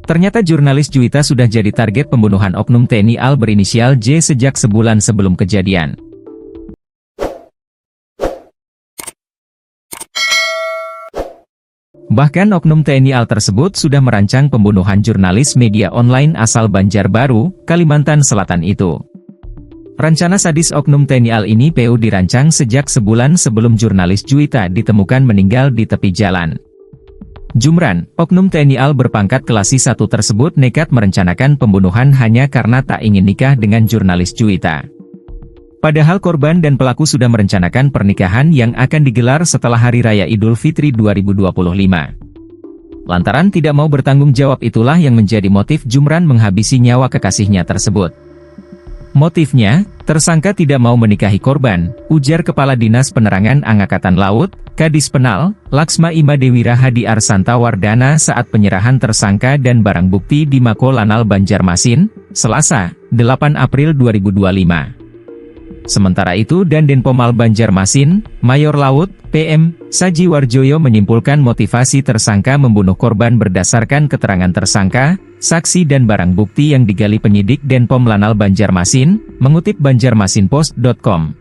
Ternyata jurnalis Juwita sudah jadi target pembunuhan oknum TNI AL berinisial J sejak sebulan sebelum kejadian. Bahkan oknum TNI AL tersebut sudah merancang pembunuhan jurnalis media online asal Banjarbaru, Kalimantan Selatan itu. Rencana sadis oknum TNI AL ini PU dirancang sejak sebulan sebelum jurnalis Juwita ditemukan meninggal di tepi jalan. Jumran, oknum TNI AL berpangkat Kelasi 1 tersebut nekat merencanakan pembunuhan hanya karena tak ingin nikah dengan jurnalis Juwita. Padahal korban dan pelaku sudah merencanakan pernikahan yang akan digelar setelah Hari Raya Idul Fitri 2025. Lantaran tidak mau bertanggung jawab itulah yang menjadi motif Jumran menghabisi nyawa kekasihnya tersebut. Motifnya, tersangka tidak mau menikahi korban, ujar Kepala Dinas Penerangan Angkatan Laut, Kadis Penal, Laksma Ima Dewi Rahadi Arsanta Wardana saat penyerahan tersangka dan barang bukti di Mako Lanal Banjarmasin, Selasa, 8 April 2025. Sementara itu Dandenpomal Banjarmasin, Mayor Laut, PM, Saji Warjoyo menyimpulkan motivasi tersangka membunuh korban berdasarkan keterangan tersangka, saksi dan barang bukti yang digali penyidik Denpom Lanal Banjarmasin, mengutip banjarmasinpost.com.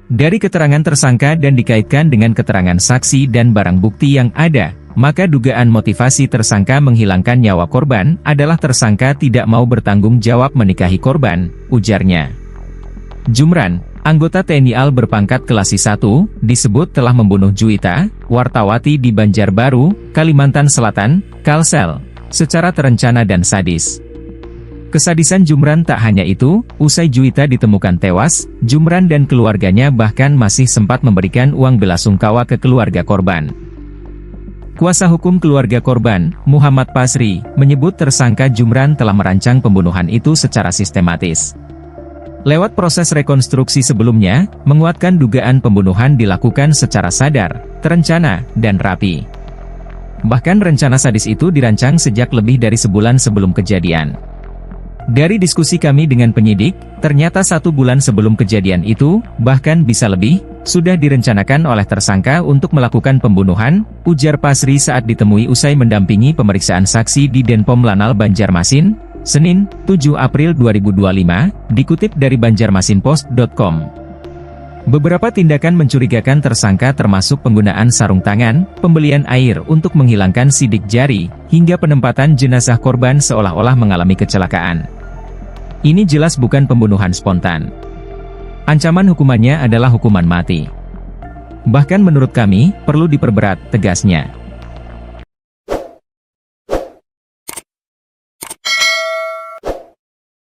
Dari keterangan tersangka dan dikaitkan dengan keterangan saksi dan barang bukti yang ada, maka dugaan motivasi tersangka menghilangkan nyawa korban adalah tersangka tidak mau bertanggung jawab menikahi korban, ujarnya. Jumran, anggota TNI AL berpangkat Kelasi 1, disebut telah membunuh Juwita, wartawati di Banjarbaru, Kalimantan Selatan, Kalsel, secara terencana dan sadis. Kesadisan Jumran tak hanya itu, usai Juwita ditemukan tewas, Jumran dan keluarganya bahkan masih sempat memberikan uang belasungkawa ke keluarga korban. Kuasa hukum keluarga korban, Muhammad Pasri, menyebut tersangka Jumran telah merancang pembunuhan itu secara sistematis. Lewat proses rekonstruksi sebelumnya, menguatkan dugaan pembunuhan dilakukan secara sadar, terencana, dan rapi. Bahkan rencana sadis itu dirancang sejak lebih dari sebulan sebelum kejadian. Dari diskusi kami dengan penyidik, ternyata 1 bulan sebelum kejadian itu, bahkan bisa lebih, sudah direncanakan oleh tersangka untuk melakukan pembunuhan, ujar Pasri saat ditemui usai mendampingi pemeriksaan saksi di Denpom Lanal Banjarmasin, Senin, 7 April 2025, dikutip dari banjarmasinpost.com. Beberapa tindakan mencurigakan tersangka termasuk penggunaan sarung tangan, pembelian air untuk menghilangkan sidik jari, hingga penempatan jenazah korban seolah-olah mengalami kecelakaan. Ini jelas bukan pembunuhan spontan. Ancaman hukumannya adalah hukuman mati. Bahkan menurut kami, perlu diperberat, tegasnya.